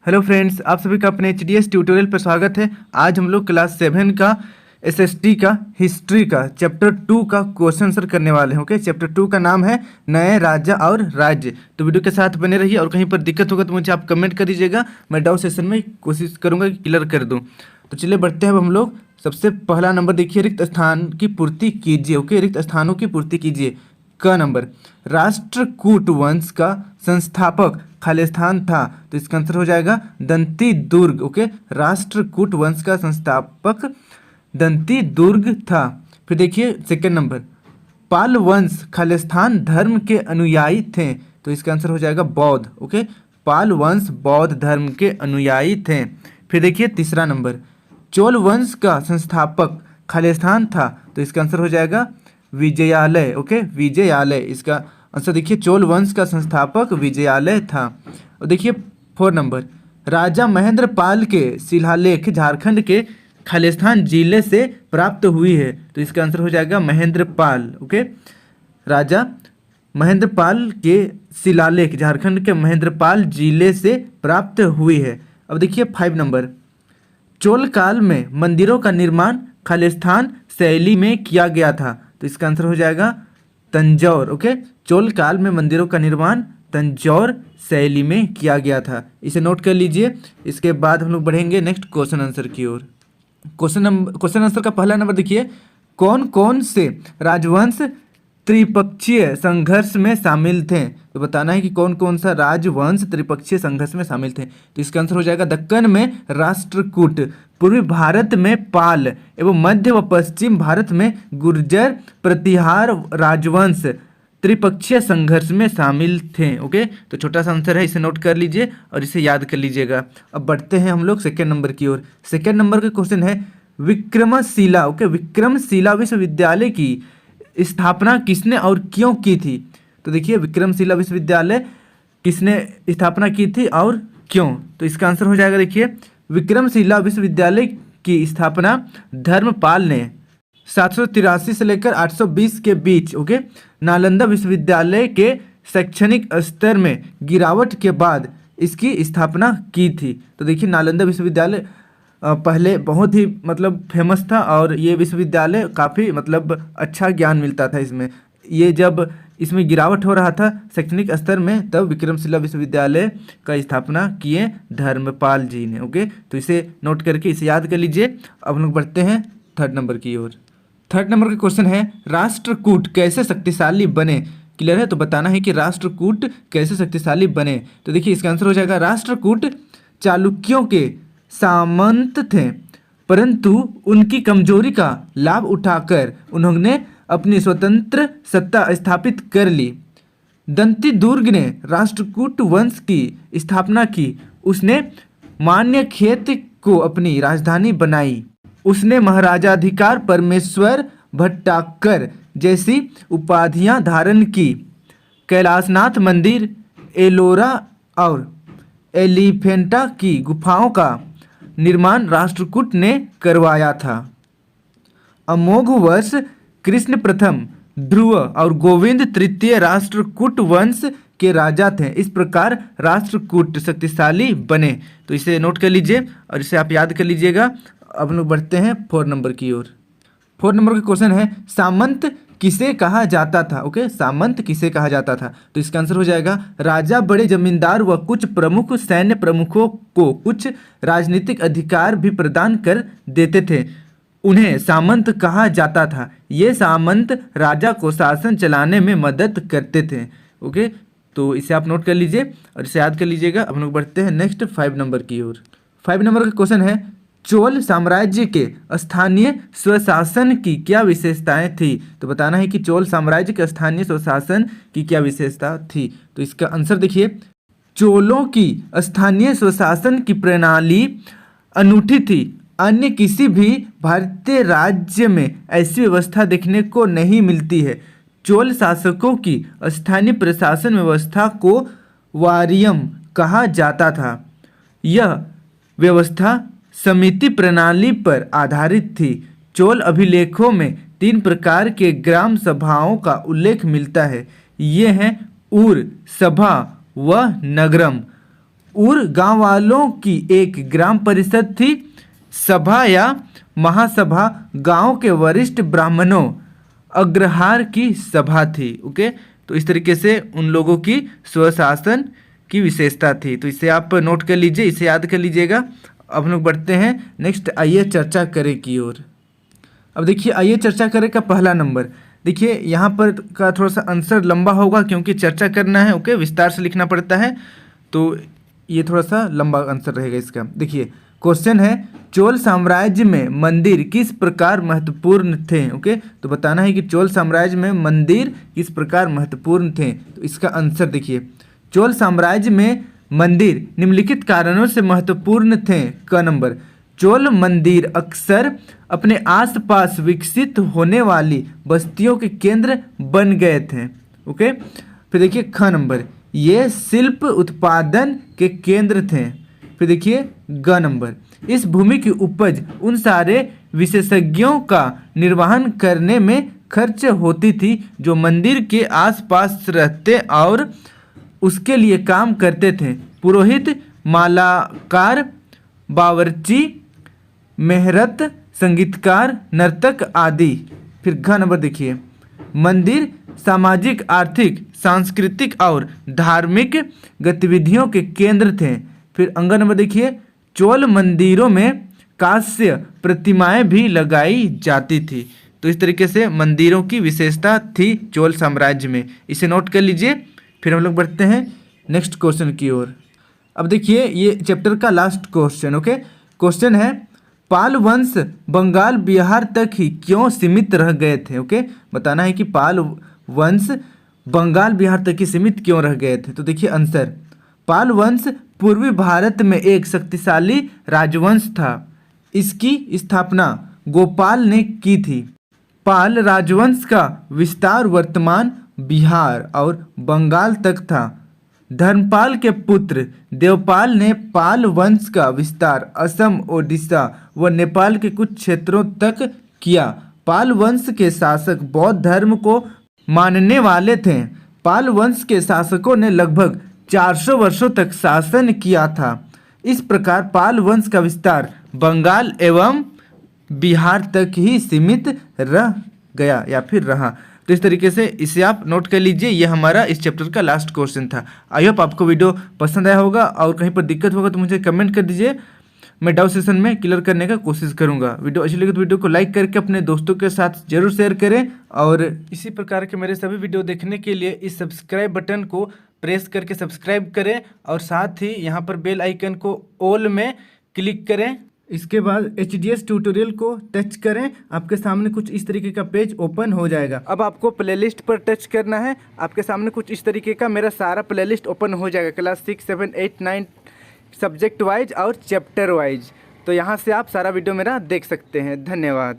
Hello friends, आप सभी का अपने HDS ट्यूटोरियल पर स्वागत है। आज हम लोग क्लास 7 का SST का हिस्ट्री का चैप्टर 2 का क्वेश्चन आंसर करने वाले हैं। ओके, चैप्टर 2 का नाम है नए राजा और राज्य। तो वीडियो के साथ बने रहिए और कहीं पर दिक्कत होगा तो मुझे आप कमेंट कर दीजिएगा। मैं डाउट सेशन में कोशिश करूँगा कि क्लियर कर दूँ। तो चलिए बढ़ते हैं अब हम लोग। सबसे पहला नंबर देखिए, रिक्त स्थान की पूर्ति कीजिए। ओके, रिक्त स्थानों की पूर्ति कीजिए। क नंबर, राष्ट्रकूट वंश का संस्थापक खालिस्तान था, तो इसका आंसर हो जाएगा दंती दुर्ग। ओके, राष्ट्रकूट वंश का संस्थापक दंती दुर्ग था। फिर देखिए सेकंड नंबर, पाल वंश खालिस्तान धर्म के अनुयायी थे, तो इसका आंसर हो जाएगा बौद्ध। ओके, पाल वंश बौद्ध धर्म के अनुयायी थे। फिर देखिए तीसरा नंबर, चोल वंश का संस्थापक खालिस्तान था, तो इसका आंसर हो जाएगा विजयालय। ओके, विजयालय इसका आंसर देखिए, चोल वंश का संस्थापक विजयालय था। और देखिए 4 नंबर, राजा महेंद्र पाल के शिलालेख झारखंड के खालिस्तान जिले से प्राप्त हुई है, तो इसका आंसर हो जाएगा महेंद्र पाल। ओके, राजा महेंद्र पाल के शिलालेख झारखंड के महेंद्र पाल जिले से प्राप्त हुई है। अब देखिए 5 नंबर, चोल काल में मंदिरों का निर्माण खालिस्तान शैली में किया गया था, तो इसका आंसर हो जाएगा तंजौर। ओके, चोल काल में मंदिरों का निर्माण तंजौर शैली में किया गया था, इसे नोट कर लीजिए। इसके बाद हम लोग बढ़ेंगे नेक्स्ट क्वेश्चन आंसर की ओर। क्वेश्चन आंसर का पहला नंबर देखिए, कौन कौन से राजवंश त्रिपक्षीय संघर्ष में शामिल थे? तो बताना है कि कौन कौन सा राजवंश त्रिपक्षीय संघर्ष में शामिल थे। तो इसका आंसर हो जाएगा दक्कन में राष्ट्रकूट, पूर्वी भारत में पाल एवं मध्य व पश्चिम भारत में गुर्जर प्रतिहार राजवंश त्रिपक्षीय संघर्ष में शामिल थे। ओके, तो छोटा सा आंसर है, इसे नोट कर लीजिए और इसे याद कर लीजिएगा। अब बढ़ते हैं हम लोग सेकेंड नंबर की ओर। सेकेंड नंबर का क्वेश्चन है विक्रमशिला। ओके, विक्रमशिला विश्वविद्यालय की स्थापना किसने और क्यों की थी? तो देखिए, विक्रमशिला विश्वविद्यालय किसने स्थापना की थी और क्यों? तो इसका आंसर हो जाएगा देखिए, विक्रमशिला विश्वविद्यालय की स्थापना धर्मपाल ने 783 से लेकर 820 के बीच ओके नालंदा विश्वविद्यालय के शैक्षणिक स्तर में गिरावट के बाद इसकी स्थापना की थी। तो देखिए, नालंदा विश्वविद्यालय पहले बहुत ही फेमस था और ये विश्वविद्यालय काफ़ी अच्छा ज्ञान मिलता था इसमें। ये जब इसमें गिरावट हो रहा था शैक्षणिक स्तर में, तब विक्रमशिला विश्वविद्यालय का स्थापना किए धर्मपाल जी ने। ओके, तो इसे नोट करके इसे याद कर लीजिए। अब हम लोग बढ़ते हैं थर्ड नंबर की ओर। थर्ड नंबर का क्वेश्चन है, राष्ट्रकूट कैसे शक्तिशाली बने? क्लियर है? तो बताना है कि राष्ट्रकूट कैसे शक्तिशाली बने। तो देखिए, इसका आंसर हो जाएगा राष्ट्रकूट चालुक्यों के सामंत थे, परंतु उनकी कमजोरी का लाभ उठाकर उन्होंने अपनी स्वतंत्र सत्ता स्थापित कर ली। दंती दुर्ग ने राष्ट्रकूट वंश की स्थापना की। उसने मान्यखेत को अपनी राजधानी बनाई। उसने महाराजाधिकार परमेश्वर भट्टाकर जैसी उपाधियां धारण की। कैलाशनाथ मंदिर, एलोरा और एलिफेंटा की गुफाओं का निर्माण राष्ट्रकूट ने करवाया था। अमोघ वर्ष कृष्ण प्रथम, ध्रुव और गोविंद तृतीय राष्ट्रकूट वंश के राजा थे। इस प्रकार राष्ट्रकूट शक्तिशाली बने। तो इसे नोट कर लीजिए और इसे आप याद कर लीजिएगा। अब लोग बढ़ते हैं 4 नंबर की ओर। 4 नंबर का क्वेश्चन है, सामंत किसे कहा जाता था? ओके, सामंत किसे कहा जाता था? तो इसका आंसर हो जाएगा राजा बड़े जमींदार व कुछ प्रमुख सैन्य प्रमुखों को कुछ राजनीतिक अधिकार भी प्रदान कर देते थे। उन्हें सामंत कहा जाता था। ये सामंत राजा को शासन चलाने में मदद करते थे। ओके, तो इसे आप नोट कर लीजिए और इसे याद कर लीजिएगा। अब हम लोग बढ़ते हैं नेक्स्ट 5 नंबर की ओर। 5 नंबर का क्वेश्चन है, चोल साम्राज्य के स्थानीय स्वशासन की क्या विशेषताएं थी? तो बताना है कि चोल साम्राज्य के स्थानीय स्वशासन की क्या विशेषता थी। तो इसका आंसर देखिए, चोलों की स्थानीय स्वशासन की प्रणाली अनूठी थी। अन्य किसी भी भारतीय राज्य में ऐसी व्यवस्था देखने को नहीं मिलती है। चोल शासकों की स्थानीय प्रशासन व्यवस्था को वारियम कहा जाता था। यह व्यवस्था समिति प्रणाली पर आधारित थी। चोल अभिलेखों में 3 प्रकार के ग्राम सभाओं का उल्लेख मिलता है। ये हैं ऊर, सभा व नगरम। उर गांव वालों की एक ग्राम परिषद थी। सभा या महासभा गांव के वरिष्ठ ब्राह्मणों अग्रहार की सभा थी। ओके, तो इस तरीके से उन लोगों की स्वशासन की विशेषता थी। तो इसे आप नोट कर लीजिए, इसे याद कर लीजिएगा। अब हम लोग बढ़ते हैं नेक्स्ट, आइए चर्चा करें की ओर। अब देखिए, आइए चर्चा करें का पहला नंबर। देखिए यहाँ पर का थोड़ा सा आंसर लंबा होगा क्योंकि चर्चा करना है। ओके, विस्तार से लिखना पड़ता है, तो ये थोड़ा सा लंबा आंसर रहेगा इसका। देखिए क्वेश्चन है, चोल साम्राज्य में मंदिर किस प्रकार महत्वपूर्ण थे। ओके, तो बताना है कि चोल साम्राज्य में मंदिर किस प्रकार महत्वपूर्ण थे। तो इसका आंसर देखिए, चोल साम्राज्य में मंदिर निम्नलिखित कारणों से महत्वपूर्ण थे। क नंबर, चोल मंदिर अक्सर अपने आसपास विकसित होने वाली बस्तियों के केंद्र बन गए थे। ओके, फिर देखिए ख नंबर, ये शिल्प उत्पादन के केंद्र थे। फिर देखिए ग नंबर, इस भूमि की उपज उन सारे विशेषज्ञों का निर्वहन करने में खर्च होती थी जो मंदिर के आसपास रहते और उसके लिए काम करते थे। पुरोहित, मालाकार, बावर्ची, मेहरत, संगीतकार, नर्तक आदि। फिर घ नंबर देखिए, मंदिर सामाजिक, आर्थिक, सांस्कृतिक और धार्मिक गतिविधियों के केंद्र थे। फिर अंग नंबर देखिए, चोल मंदिरों में कांस्य प्रतिमाएं भी लगाई जाती थी। तो इस तरीके से मंदिरों की विशेषता थी चोल साम्राज्य में, इसे नोट कर लीजिए। फिर हम लोग बढ़ते हैं नेक्स्ट क्वेश्चन की ओर। अब देखिए ये चैप्टर का लास्ट क्वेश्चन। ओके, क्वेश्चन है, पाल वंश बंगाल बिहार तक ही क्यों सीमित रह गए थे। ओके, बताना है कि पाल वंश बंगाल बिहार तक ही सीमित क्यों रह गए थे। तो देखिए आंसर, पाल वंश पूर्वी भारत में एक शक्तिशाली राजवंश था। इसकी स्थापना गोपाल ने की थी। पाल राजवंश का विस्तार वर्तमान बिहार और बंगाल तक था। धर्मपाल के पुत्र देवपाल ने पाल वंश का विस्तार असम, ओडिशा व नेपाल के कुछ क्षेत्रों तक किया। पाल वंश के शासक बौद्ध धर्म को मानने वाले थे। पाल वंश के शासकों ने लगभग 400 वर्षों तक शासन किया था। इस प्रकार पाल वंश का विस्तार बंगाल एवं बिहार तक ही सीमित रह गया या फिर रहा। तो इस तरीके से इसे आप नोट कर लीजिए। ये हमारा इस चैप्टर का लास्ट क्वेश्चन था। आई होप आपको वीडियो पसंद आया होगा, और कहीं पर दिक्कत होगा तो मुझे कमेंट कर दीजिए, मैं डाउट सेशन में क्लियर करने का कोशिश करूंगा। वीडियो अच्छी लगे तो वीडियो को लाइक करके अपने दोस्तों के साथ जरूर शेयर करें, और इसी प्रकार के मेरे सभी वीडियो देखने के लिए इस सब्सक्राइब बटन को प्रेस करके सब्सक्राइब करें, और साथ ही यहाँ पर बेल आइकन को ऑल में क्लिक करें। इसके बाद HDS ट्यूटोरियल को टच करें, आपके सामने कुछ इस तरीके का पेज ओपन हो जाएगा। अब आपको प्लेलिस्ट पर टच करना है, आपके सामने कुछ इस तरीके का मेरा सारा प्लेलिस्ट ओपन हो जाएगा, क्लास 6, 7, 8, 9 सब्जेक्ट वाइज और चैप्टर वाइज। तो यहाँ से आप सारा वीडियो मेरा देख सकते हैं। धन्यवाद।